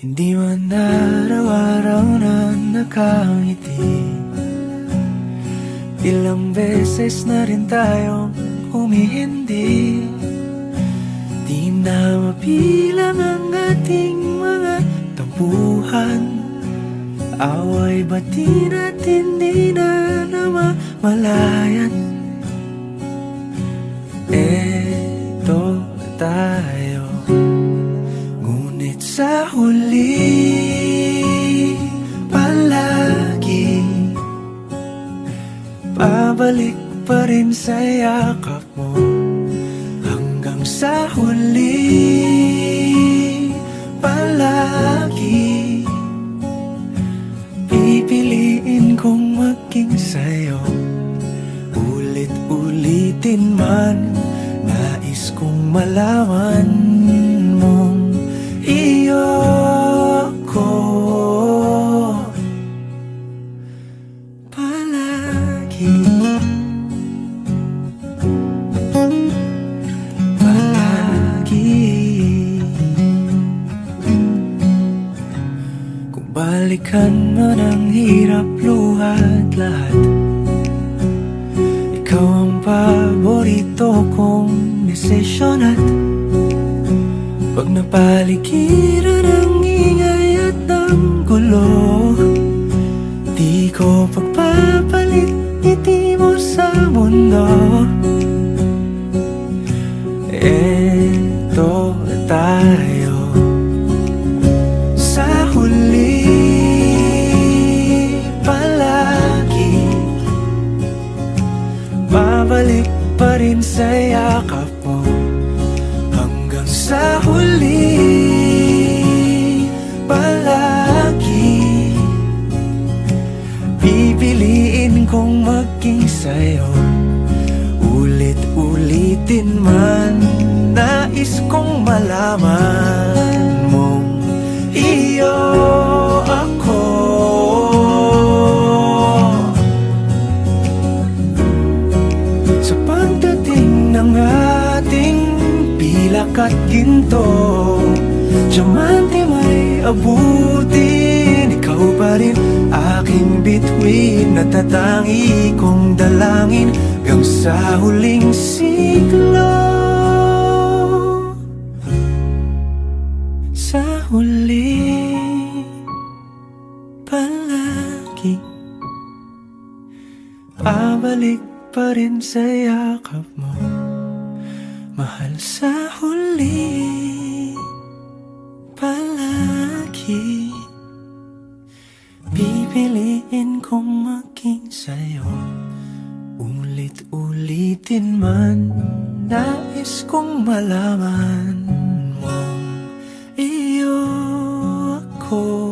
Hindi man araw-araw na nakangiti. Ilang beses na rin tayong humihindi. Di na mapilang ang ating mga tampuhan. Away bati natin di na namamalayan. Eto tayo, ngunit sa huli palagi pabalik pa rin sa yakap mo. Hanggang sa huli palagi pipiliin kong maging sa'yo. Ulit-ulitin man, nais kong malaman mong iyo ako palagi. Kung balikan man ang hirap, luhat lahat, ikaw ang paborito kong desisyon. At pag napaligiran ang ingay at ang gulo, di ko pagpapalit ngiti mo sa mundo. Eto tayo sa huli palagi, babalik pa rin sa yakap mo. Hanggang sa huli palagi pipiliin kong maging sa'yo. Ulit-ulitin man, nais kong malaman mong iyo ako. Sa pagdating ng ating pilak at ginto, diamante may abutin, ikaw pa rin aking bituin. Natatangi kong dalangin hanggang sa huling siglo. Sa huli palagi pabalik pa rin sa yakap mo, mahal. Sa huli palagi pipiliin kong maging sa'yo. Ulit-ulitin man, nais kong malaman mong iyo ako.